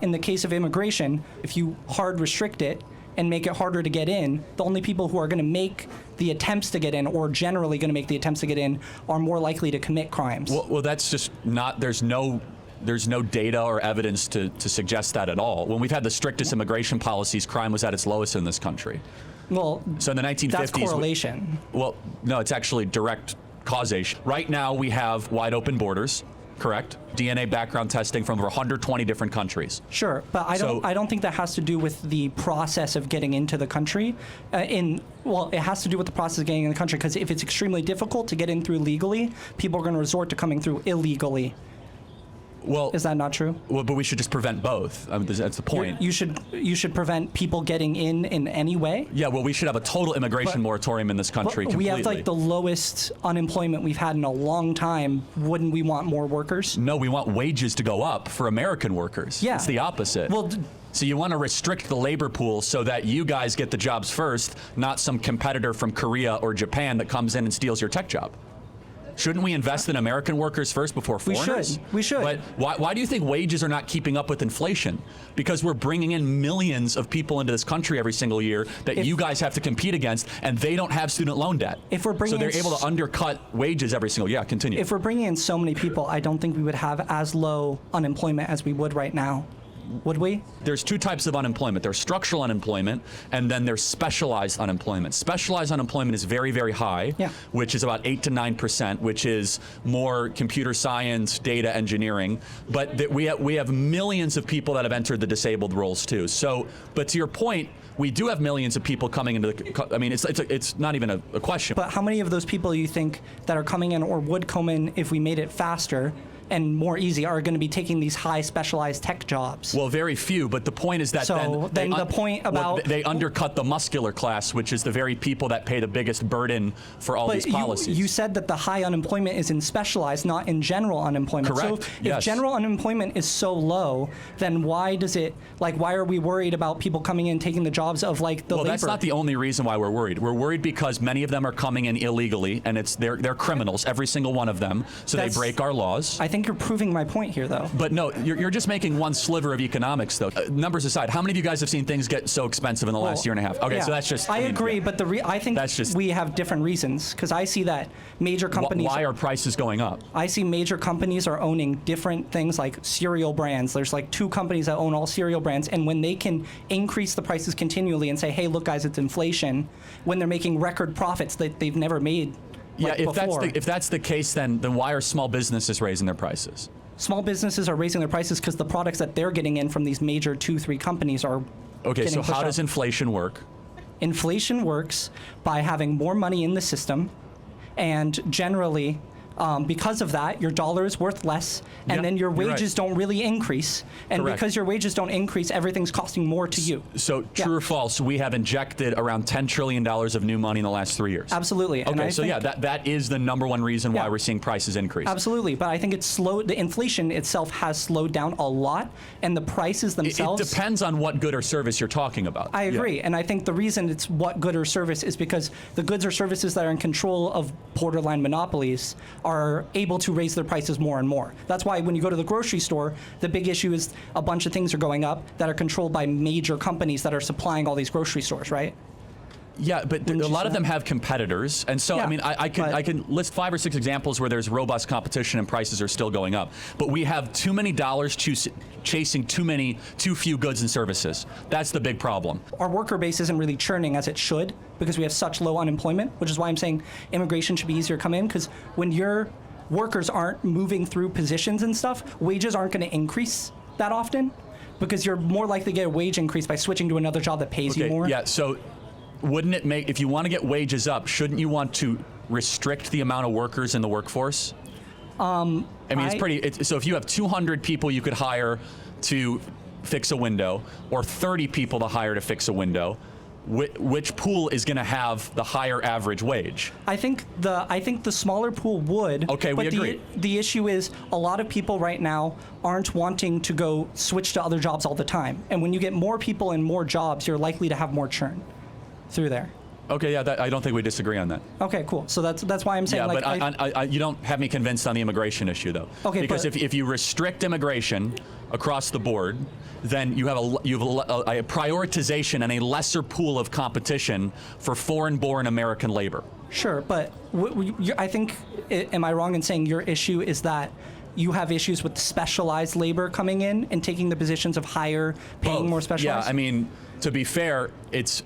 In the case of immigration, if you hard restrict it and make it harder to get in, the only people who are going to make the attempts to get in, or generally going to make the attempts to get in, are more likely to commit crimes. Well, that's just not, there's no data or evidence to suggest that at all. When we've had the strictest immigration policies, crime was at its lowest in this country. Well, so in the 1950s, that's correlation. Well, no, it's actually direct causation. Right now, we have wide open borders. Correct. DNA background testing from over 120 different countries. Sure, but I don't think that has to do with the process of getting into the country. Well, it has to do with the process of getting in the country, because if it's extremely difficult to get in through legally, people are going to resort to coming through illegally. Well, is that not true? Well, but we should just prevent both. I mean, that's the point. You should prevent people getting in any way. Yeah, well, we should have a total immigration moratorium in this country completely. We have like the lowest unemployment we've had in a long time. Wouldn't we want more workers? No, we want wages to go up for American workers. Yeah. It's the opposite. Well, so you want to restrict the labor pool so that you guys get the jobs first, not some competitor from Korea or Japan that comes in and steals your tech job. Shouldn't we invest in American workers first before foreigners? We should. But why do you think wages are not keeping up with inflation? Because we're bringing in millions of people into this country every single year that you guys have to compete against, and they don't have student loan debt. So they're able to undercut wages every single year. Yeah, continue. If we're bringing in so many people, I don't think we would have as low unemployment as we would right now. Would we? There's two types of unemployment. There's structural unemployment, and then there's specialized unemployment. Specialized unemployment is very, very high, which is about 8 to 9%, which is more computer science, data engineering. But we have millions of people that have entered the disabled roles too. So, but to your point, we do have millions of people coming into the, I mean, it's not even a question. But how many of those people you think that are coming in or would come in if we made it faster and more easy are going to be taking these high specialized tech jobs? Well, very few, but the point is that they undercut the muscular class, which is the very people that pay the biggest burden for all these policies. You said that the high unemployment is in specialized, not in general unemployment. Correct. So if general unemployment is so low, then why are we worried about people coming in taking the jobs of the labor? Well, that's not the only reason why we're worried. We're worried because many of them are coming in illegally, and they're criminals, every single one of them. So they break our laws. I think you're proving my point here, though. But no, you're just making one sliver of economics, though. Numbers aside, how many of you guys have seen things get so expensive in the last year and a half? Okay, so that's just... I agree, but I think we have different reasons, because I see that major companies... Why are prices going up? I see major companies are owning different things like cereal brands. There's like 2 companies that own all cereal brands, and when they can increase the prices continually and say, hey, look, guys, it's inflation, when they're making record profits that they've never made. If that's the case, then why are small businesses raising their prices? Small businesses are raising their prices because the products that they're getting in from these major 2-3 companies are Okay, so how does inflation work? Inflation works by having more money in the system, and generally, because of that, your dollar is worth less, and then your wages don't really increase. And because your wages don't increase, everything's costing more to you. So true or false, we have injected around $10 trillion of new money in the last 3 years. Absolutely. Okay, and so that is the number one reason why we're seeing prices increase. Absolutely, but I think it's slowed. The inflation itself has slowed down a lot, and the prices themselves... It depends on what good or service you're talking about. I agree, and I think the reason it's what good or service is because the goods or services that are in control of borderline monopolies are able to raise their prices more and more. That's why when you go to the grocery store, the big issue is a bunch of things are going up that are controlled by major companies that are supplying all these grocery stores, right? Yeah, but a lot of them have competitors, and so I mean, I can list 5 or 6 examples where there's robust competition and prices are still going up. But we have too many dollars chasing too few goods and services. That's the big problem. Our worker base isn't really churning as it should because we have such low unemployment, which is why I'm saying immigration should be easier to come in, because when your workers aren't moving through positions and stuff, wages aren't going to increase that often because you're more likely to get a wage increase by switching to another job that pays you more. Yeah, so wouldn't it make, if you want to get wages up, shouldn't you want to restrict the amount of workers in the workforce? I mean, so if you have 200 people you could hire to fix a window, or 30 people to hire to fix a window, which pool is going to have the higher average wage? I think the smaller pool would. Okay, we agree. The issue is a lot of people right now aren't wanting to go switch to other jobs all the time. And when you get more people in more jobs, you're likely to have more churn through there. Okay, yeah, I don't think we disagree on that. Okay, cool. So that's why I'm saying. Yeah, but you don't have me convinced on the immigration issue, though. Okay, because if you restrict immigration across the board, then you have a prioritization and a lesser pool of competition for foreign-born American labor. Sure, but I think, am I wrong in saying your issue is that you have issues with specialized labor coming in and taking the positions of higher, paying more specialized? Yeah, I mean, to be fair, it's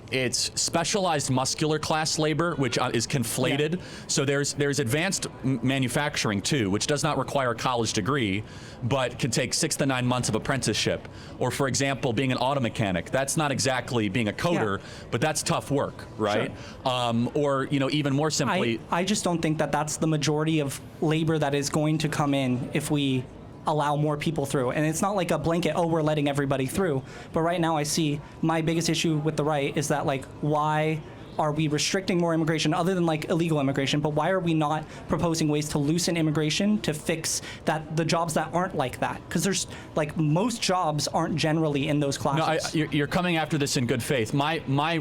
specialized muscular class labor, which is conflated. Yeah. So there's advanced manufacturing too, which does not require a college degree, but can take 6 to 9 months of apprenticeship. Or for example, being an auto mechanic, that's not exactly being a coder, but that's tough work, right? Sure. Or even more simply, I just don't think that that's the majority of labor that is going to come in if we allow more people through. And it's not like a blanket, oh, we're letting everybody through. But right now I see my biggest issue with the right is that, like, why are we restricting more immigration other than like illegal immigration? But why are we not proposing ways to loosen immigration to fix that the jobs that aren't like that? Because there's like most jobs aren't generally in those classes. No, you're coming after this in good faith. My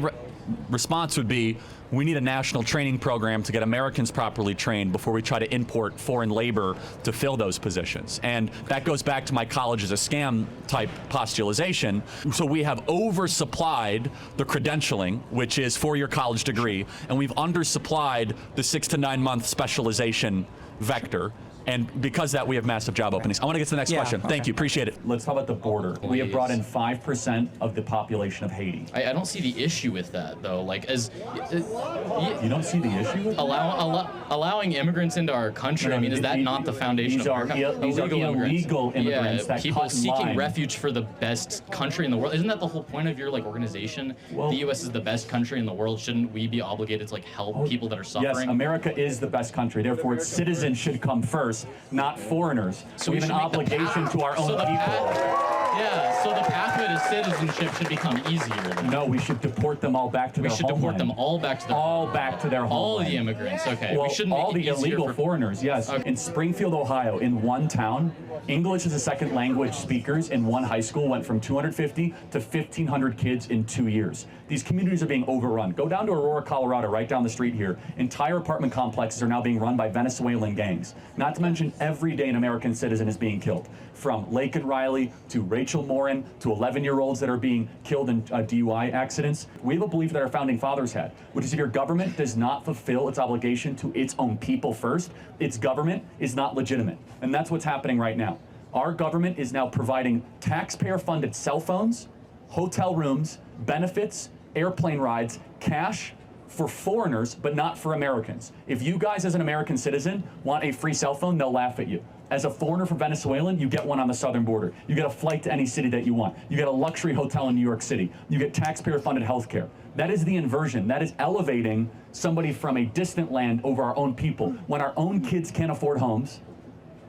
response would be, we need a national training program to get Americans properly trained before we try to import foreign labor to fill those positions. And that goes back to my college is a scam type postulation. So we have oversupplied the credentialing, which is 4-year college degree, and we've undersupplied the 6 to 9 month specialization vector. And because of that, we have massive job openings. I want to get to the next question. Okay. Thank you. Appreciate it. Let's talk about the border. Please. We have brought in 5% of the population of Haiti. I don't see the issue with that, though. Like, you don't see the issue with allowing immigrants into our country. I mean, is that not the foundation of our country? These are illegal immigrants that people cut in seeking line. refuge for the best country in the world. Isn't that the whole point of your organization? Well, the U.S. is the best country in the world. Shouldn't we be obligated to help people that are suffering? Yes, America is the best country. Therefore, its citizens should come first, not foreigners. So we have an obligation to our own people. So the pathway to citizenship should become easier. Then. No, we should deport them all back to their homeland. We should deport them all back to their homeland. All of the immigrants, okay. Well, we shouldn't all make the it illegal foreigners, yes. Okay. In Springfield, Ohio, in one town, English as a second language speakers in one high school went from 250 to 1,500 kids in 2 years. These communities are being overrun. Go down to Aurora, Colorado, right down the street here. Entire apartment complexes are now being run by Venezuelan gangs. Not to mention every day an American citizen is being killed. From Lake and Riley to Rachel Morin to 11-year-olds that are being killed in DUI accidents. We have a belief that our founding fathers had, which is if your government does not fulfill its obligation to its own people first, its government is not legitimate. And that's what's happening right now. Our government is now providing taxpayer-funded cell phones, hotel rooms, benefits, airplane rides, cash for foreigners, but not for Americans. If you guys as an American citizen want a free cell phone, they'll laugh at you. As a foreigner from Venezuelan, you get one on the southern border. You get a flight to any city that you want. You get a luxury hotel in New York City. You get taxpayer-funded health care. That is the inversion. That is elevating somebody from a distant land over our own people. When our own kids can't afford homes,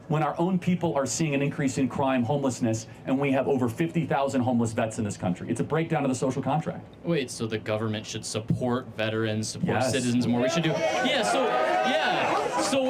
when our own people are seeing an increase in crime, homelessness, and we have over 50,000 homeless vets in this country. It's a breakdown of the social contract. Wait, so the government should support veterans, support citizens more? We should do,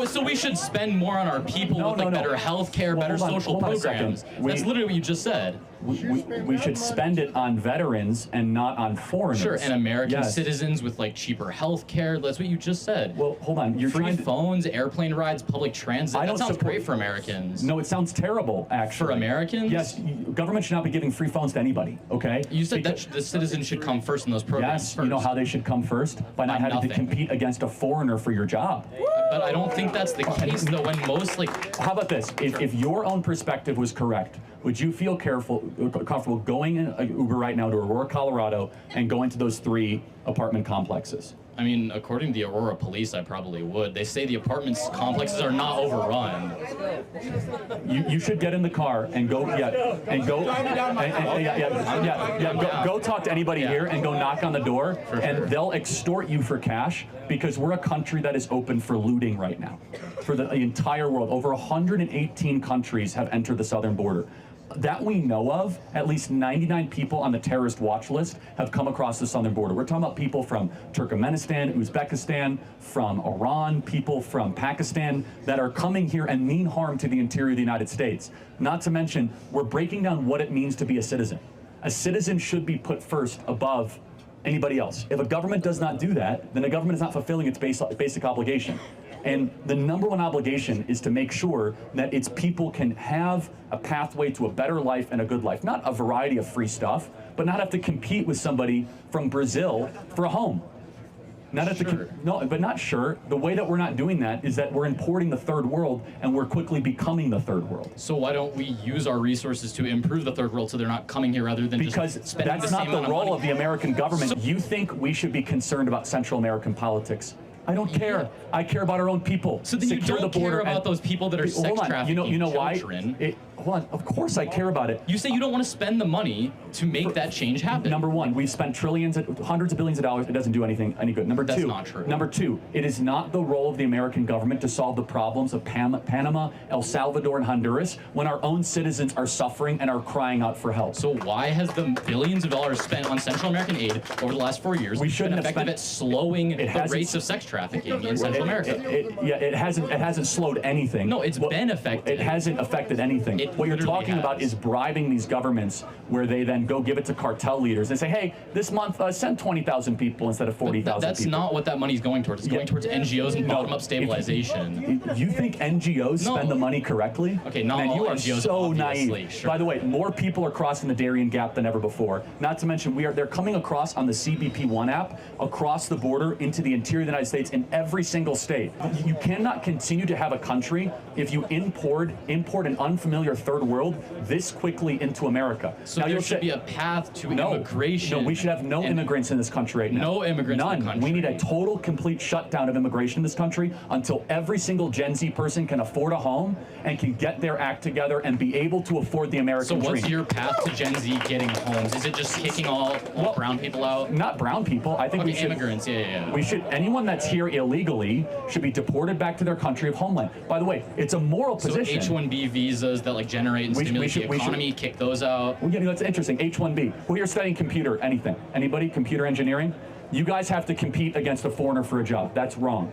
so we should spend more on our people with better health care, better social programs. That's literally what you just said. We should spend it on veterans and not on foreigners. Sure, and American citizens with cheaper health care. That's what you just said. Well, hold on. You're free phones, airplane rides, public transit. That sounds great for Americans. No, it sounds terrible, actually. For Americans? Yes, government should not be giving free phones to anybody, okay? You said that the citizens should come first in those programs. Yes, you know how they should come first? By not having to compete against a foreigner for your job. But I don't think that's the case, though, when most, How about this? If your own perspective was correct, would you feel comfortable going in Uber right now to Aurora, Colorado, and going to those 3 apartment complexes? I mean, according to the Aurora police, I probably would. They say the apartment complexes are not overrun. You should get in the car and go, go talk to anybody here and go knock on the door, and they'll extort you for cash because we're a country that is open for looting right now. For the entire world, over 118 countries have entered the southern border. That we know of, at least 99 people on the terrorist watch list have come across the southern border. We're talking about people from Turkmenistan, Uzbekistan, from Iran, people from Pakistan that are coming here and mean harm to the interior of the United States. Not to mention, we're breaking down what it means to be a citizen. A citizen should be put first above anybody else. If a government does not do that, then the government is not fulfilling its basic obligation. And the number one obligation is to make sure that its people can have a pathway to a better life and a good life. Not a variety of free stuff, but not have to compete with somebody from Brazil for a home. Not at Sure. no, but not sure. The way that we're not doing that is that we're importing the third world, and we're quickly becoming the third world. So why don't we use our resources to improve the third world so they're not coming here rather than Because just spending that's the not same the amount of role money? of the American government. You think we should be concerned about Central American politics? I don't care. I care about our own people. So then you Secure don't the border care about and- those people that are sex Hold on. trafficking You know why? children. Hold on. Of course I care about it. You say you don't want to spend the money to make that change happen. Number one, we've spent trillions, hundreds of billions of dollars. It doesn't do any good. Number That's two, not true. Number two, it is not the role of the American government to solve the problems of Panama, El Salvador, and Honduras when our own citizens are suffering and are crying out for help. So why has the billions of dollars spent on Central American aid over the last 4 years We shouldn't been have effective spent- at slowing the hasn't- rates of sex trafficking in Central America? It hasn't slowed anything. No, it's been effective. It hasn't affected anything. It What you're literally talking about has. is bribing these governments, where they then go give it to cartel leaders and say, "Hey, this month send 20,000 people instead of 40,000 That's people." not what that money's going towards. It's going towards NGOs and No, bottom-up stabilization. You think NGOs No. spend the money correctly? Okay, not Man, all you are NGOs, so obviously, naive. sure. By the way, more people are crossing the Darien Gap than ever before. Not to mention, they're coming across on the CBP One app across the border into the interior of the United States in every single state. You cannot continue to have a country if you import an unfamiliar third world this quickly into America. So Now, there you'll should say- be a path to no, immigration. No, we should have no and- immigrants in this country right now. No immigrants in the None. country. We need a total, complete shutdown of immigration in this country until every single Gen Z person can afford a home and can get their act together and be able to afford the So American what's dream. your path to Gen Z getting homes? Is it just kicking all brown people out? Not brown people. I think Okay, we should. immigrants, yeah. We should. Anyone that's here illegally should be deported back to their country of homeland. By the way, it's a moral So position. H-1B visas that like generate and We should- stimulate we should- the we should- economy, kick those out. Well, yeah, that's interesting. H-1B. Who here studying computer? Anything? Anybody? Computer engineering? You guys have to compete against a foreigner for a job. That's wrong.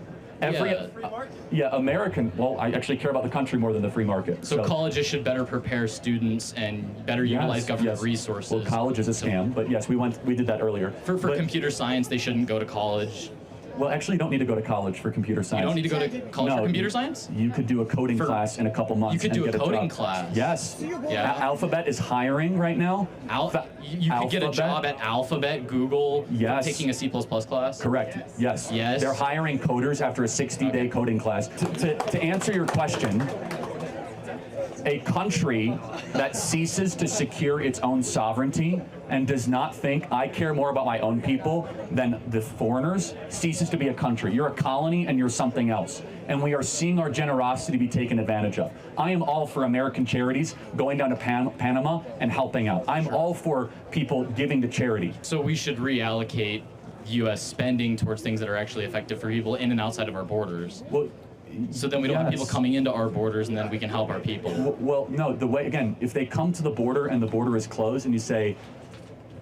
Yeah. American. Well, I actually care about the country more than the free market. So colleges should better prepare students and better utilize government yes. resources. Well, college is a scam, but yes, we did that earlier. For But- computer science, they shouldn't go to college. Well, actually, you don't need to go to college for computer science. You don't need to go to college for computer science? You could do a coding For- class in a couple months. You could and do a get coding job. class. Yes. Yeah. Alphabet is hiring right now. You could get a Alphabet? job at Alphabet, Google, Yes. taking a C++ class. Correct. Yes. Yes. They're hiring coders after a 60-day coding class. To answer your question, a country that ceases to secure its own sovereignty and does not think I care more about my own people than the foreigners ceases to be a country. You're a colony and you're something else. And we are seeing our generosity be taken advantage of. I am all for American charities going down to Panama and helping out. I'm all for people giving to charity. So we should reallocate U.S. spending towards things that are actually effective for people in and outside of our borders. Well, So then we don't have people yes. coming into our borders, and then we can help our people. Well, no, the way, again, if they come to the border and the border is closed and you say,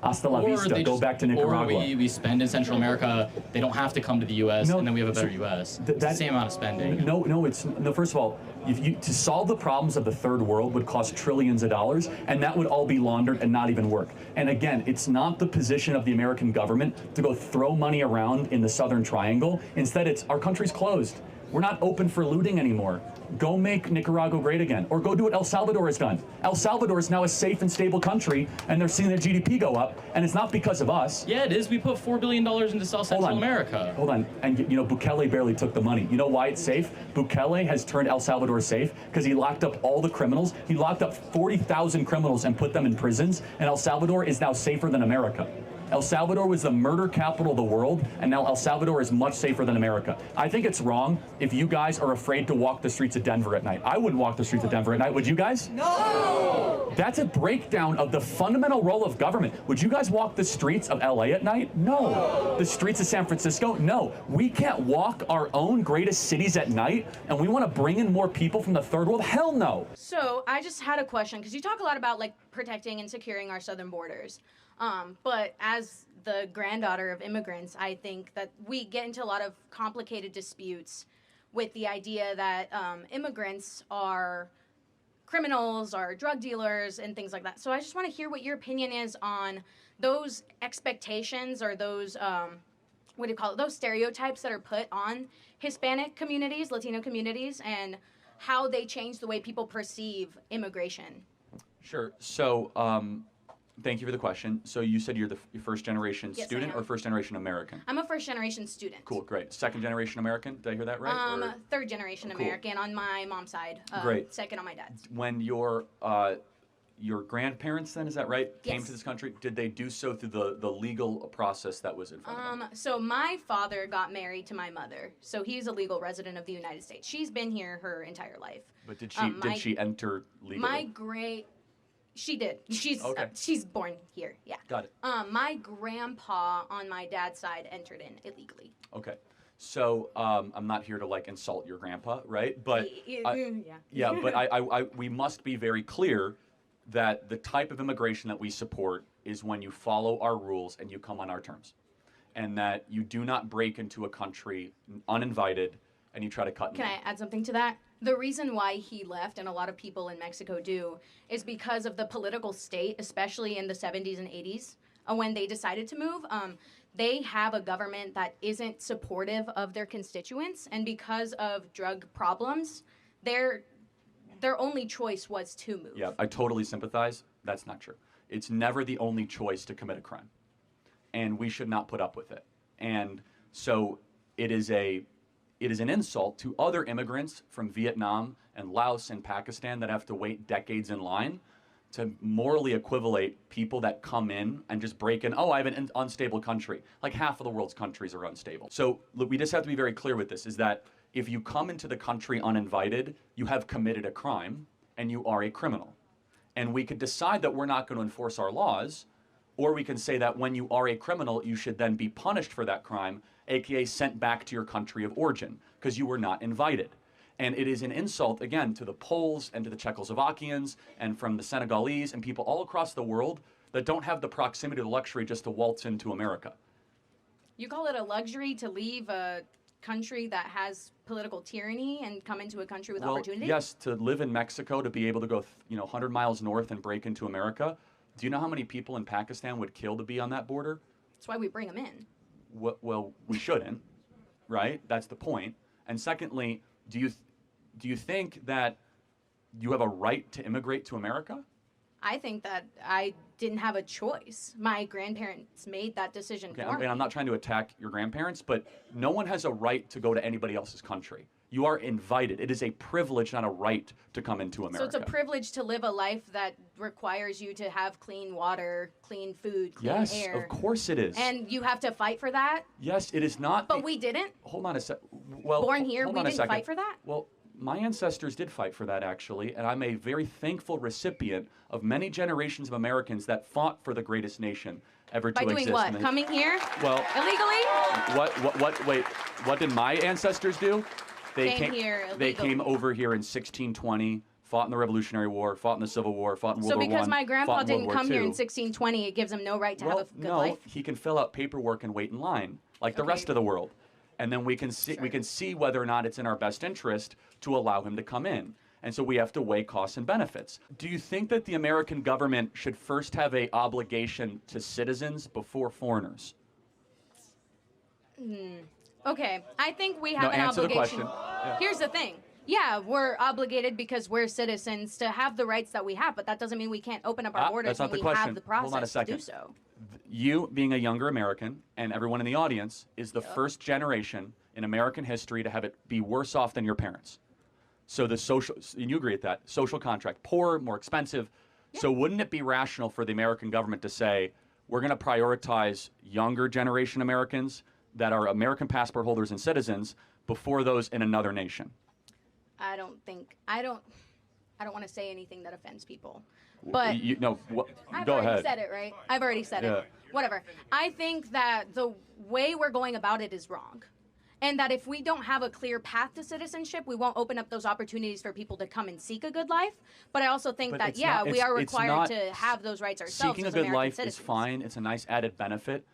hasta la vista, they go just- back to Nicaragua. Or we spend in Central America. They don't have to come to the U.S. No, and then we have a better so U.S. th- It's the that- same amount of spending. No, first of all, to solve the problems of the third world would cost trillions of dollars, and that would all be laundered and not even work. And again, it's not the position of the American government to go throw money around in the Southern Triangle. Instead, it's our country's closed. We're not open for looting anymore. Go make Nicaragua great again, or go do what El Salvador has done. El Salvador is now a safe and stable country, and they're seeing their GDP go up, and it's not because of us. Yeah, it is. We put $4 billion into South Central America. Hold on, and Bukele barely took the money. You know why it's safe? Bukele has turned El Salvador safe because he locked up all the criminals. He locked up 40,000 criminals and put them in prisons, and El Salvador is now safer than America. El Salvador was the murder capital of the world, and now El Salvador is much safer than America. I think it's wrong if you guys are afraid to walk the streets of Denver at night. I wouldn't walk the streets of Denver at night, would you guys? No! That's a breakdown of the fundamental role of government. Would you guys walk the streets of LA at night? No. The streets of San Francisco? No. We can't walk our own greatest cities at night, and we want to bring in more people from the third world? Hell no. So I just had a question, because you talk a lot about like protecting and securing our southern borders. But as the granddaughter of immigrants, I think that we get into a lot of complicated disputes with the idea that immigrants are criminals, are drug dealers, and things like that. So I just want to hear what your opinion is on those expectations or those what do you call it? Those stereotypes that are put on Hispanic communities, Latino communities, and how they change the way people perceive immigration. Sure. So, thank you for the question. So you said you're the first generation Yes, I student am. or first generation American? I'm a first generation student. Cool, great. Second generation American? Did I hear that right? Or- Third generation Cool. American on my mom's side. Great. Second on my dad's. When your grandparents, then, is that right, came Yes. to this country, did they do so through the legal process that was in front of them? So my father got married to my mother, so he's a legal resident of the United States. She's been here her entire life. But did she enter legally? She did. She's Okay. she's born here. Yeah. Got it. My grandpa on my dad's side entered in illegally. Okay. So I'm not here to like insult your grandpa, right? But Yeah. but we must be very clear that the type of immigration that we support is when you follow our rules and you come on our terms, and that you do not break into a country uninvited and you try to cut. Can I add something to that? The reason why he left, and a lot of people in Mexico do, is because of the political state, especially in the 70s and 80s, when they decided to move. They have a government that isn't supportive of their constituents, and because of drug problems, their only choice was to move. Yeah, I totally sympathize. That's not true. It's never the only choice to commit a crime, and we should not put up with it. And so it is an insult to other immigrants from Vietnam and Laos and Pakistan that have to wait decades in line to morally equivalate people that come in and just break in. Oh, I have an unstable country. Like half of the world's countries are unstable. So look, we just have to be very clear with this, is that if you come into the country uninvited, you have committed a crime and you are a criminal. And we could decide that we're not going to enforce our laws, or we can say that when you are a criminal, you should then be punished for that crime, aka sent back to your country of origin, because you were not invited. And it is an insult, again, to the Poles and to the Czechoslovakians and from the Senegalese and people all across the world that don't have the proximity or the luxury just to waltz into America. You call it a luxury to leave a country that has political tyranny and come into a country with opportunity? Yes, to live in Mexico, to be able to go 100 miles north and break into America. Do you know how many people in Pakistan would kill to be on that border? That's why we bring them in. Well, we shouldn't, right? That's the point. And secondly, do you think that you have a right to immigrate to America? I think that I didn't have a choice. My grandparents made that decision for me. And I'm not trying to attack your grandparents, but no one has a right to go to anybody else's country. You are invited. It is a privilege, not a right, to come into America. So it's a privilege to live a life that requires you to have clean water, clean food, clean air. Yes, of course it is. And you have to fight for that? Yes, it is not. But we didn't? Hold on a sec. Well, Born here, hold we on a didn't second. fight for that? Well, my ancestors did fight for that, actually, and I'm a very thankful recipient of many generations of Americans that fought for the greatest nation ever By to doing exist. what? Coming here? Well, illegally? Wait, what did my ancestors do? Came here They illegally. came over here in 1620, fought in the Revolutionary War, fought in the Civil War, fought in World So War I. because my grandpa fought in World didn't War come here in II. 1620, it gives him no right to have a good no, life? he can fill out paperwork and wait in line like the Okay. rest of the world, and then we can see whether or not it's in our best interest to allow him to come in. And so we have to weigh costs and benefits. Do you think that the American government should first have a obligation to citizens before foreigners? Okay, I think we have an answer the obligation. question. Yeah. Here's the thing. Yeah, we're obligated because we're citizens to have the rights that we have, but that doesn't mean we can't open up our borders that's not when the we question. have the Hold on a process to second. do so. You, being a younger American, and everyone in the audience, is the first generation in American history to have it be worse off than your parents. So the social, and you agree with that, social contract, poorer, more expensive. Yeah. So wouldn't it be rational for the American government to say, we're going to prioritize younger generation Americans that are American passport holders and citizens before those in another nation? I don't want to say anything that offends people. But I've go ahead. already said it, right? I've already said Yeah. it. Whatever. I think that the way we're going about it is wrong. And that if we don't have a clear path to citizenship, we won't open up those opportunities for people to come and seek a good life. But I also think But that, it's yeah, not- we are it's required not- to have those rights ourselves Seeking a as good American life citizens. is fine. It's a nice added benefit.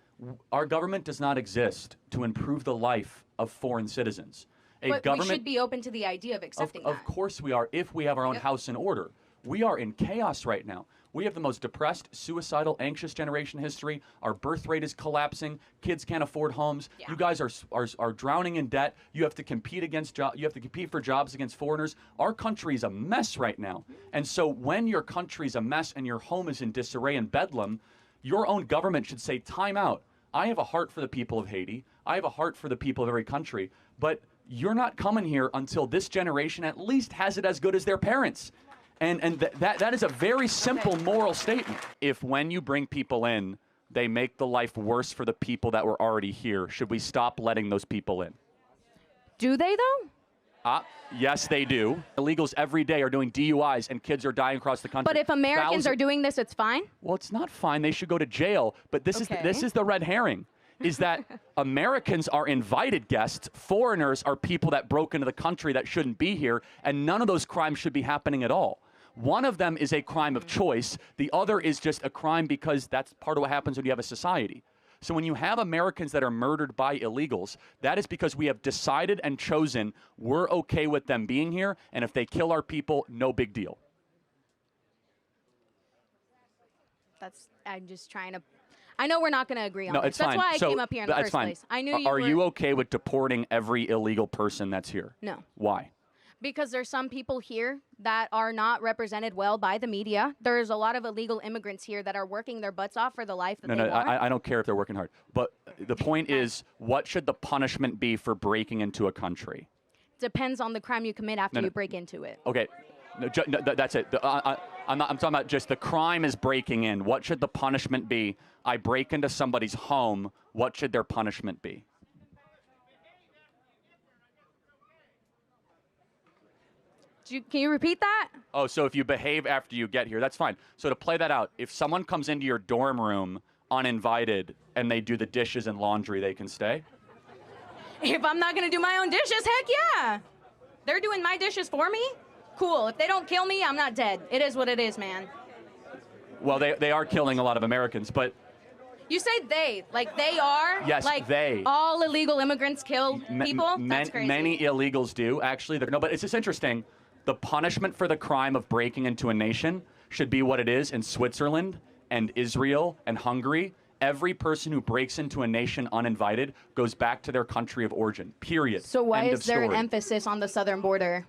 Our government does not exist to improve the life of foreign citizens. But we should be open to the idea of accepting Of that. course we are, if we have our own Yep. house in order. We are in chaos right now. We have the most depressed, suicidal, anxious generation in history. Our birth rate is collapsing. Kids can't afford homes. Yeah. You guys are drowning in debt. You have to compete you have to compete for jobs against foreigners. Our country is a mess right now. And so when your country's a mess and your home is in disarray and bedlam, your own government should say, time out. I have a heart for the people of Haiti. I have a heart for the people of every country. But you're not coming here until this generation at least has it as good as their parents. And that is a very simple moral statement. If when you bring people in, they make the life worse for the people that were already here, should we stop letting those people in? Do they though? Yes, they do. Illegals every day are doing DUIs and kids are dying across the country. But if Americans are doing this, it's fine? Well, it's not fine. They should go to jail. But this is the red herring, is that Americans are invited guests. Foreigners are people that broke into the country that shouldn't be here, and none of those crimes should be happening at all. One of them is a crime of choice. The other is just a crime because that's part of what happens when you have a society. So when you have Americans that are murdered by illegals, that is because we have decided and chosen we're okay with them being here, and if they kill our people, no big deal. I'm just trying to, I know we're not going to agree on No, this. it's That's fine. why I So, came up here in the that's first fine. place. I knew you Are were. you okay with deporting every illegal person that's here? No. Why? Because there's some people here that are not represented well by the media. There's a lot of illegal immigrants here that are working their butts off for the life that they want. I don't care if they're working hard. But the point is, what should the punishment be for breaking into a country? Depends on the crime you commit after you break into it. Okay, that's it. I'm talking about just the crime is breaking in. What should the punishment be? I break into somebody's home. What should their punishment be? Can you repeat that? Oh, so if you behave after you get here, that's fine. So to play that out, if someone comes into your dorm room uninvited and they do the dishes and laundry, they can stay? If I'm not going to do my own dishes, heck yeah. They're doing my dishes for me? Cool. If they don't kill me, I'm not dead. It is what it is, man. Well, they are killing a lot of Americans, but... You say they. Like they are? Yes, like they. All illegal immigrants kill people? That's crazy. Many illegals do, actually. No, but it's just interesting. The punishment for the crime of breaking into a nation should be what it is in Switzerland and Israel and Hungary. Every person who breaks into a nation uninvited goes back to their country of origin, period. So why End is of there an story. emphasis on the southern border?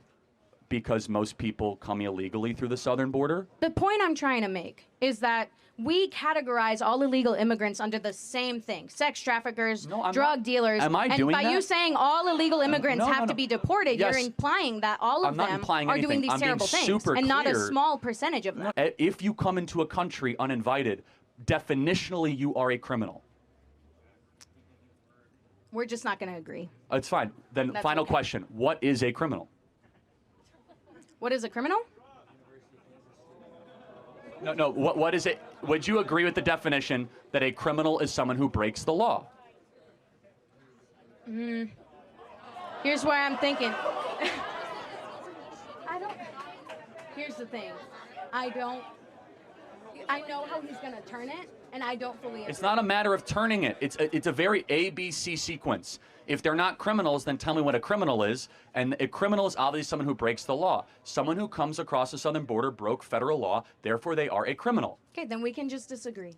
Because most people come illegally through the southern border. The point I'm trying to make is that we categorize all illegal immigrants under the same thing. Sex traffickers, No, I'm drug not. dealers. Am I and doing by that? you saying all illegal immigrants No, have no, to no. be deported, Yes. you're implying that all of I'm not them implying are doing anything. these I'm being terrible things. super And not a clear. small percentage of them. If you come into a country uninvited, definitionally you are a criminal. We're just not going to agree. It's fine. Then That's final okay. question. What is a criminal? What is a criminal? No, what is it? Would you agree with the definition that a criminal is someone who breaks the law? Here's where I'm thinking. Here's the thing. I know how he's going to turn it, and I don't fully agree. It's not a matter of turning it. It's a very ABC sequence. If they're not criminals, then tell me what a criminal is. And a criminal is obviously someone who breaks the law. Someone who comes across the southern border broke federal law, therefore they are a criminal. Okay, then we can just disagree.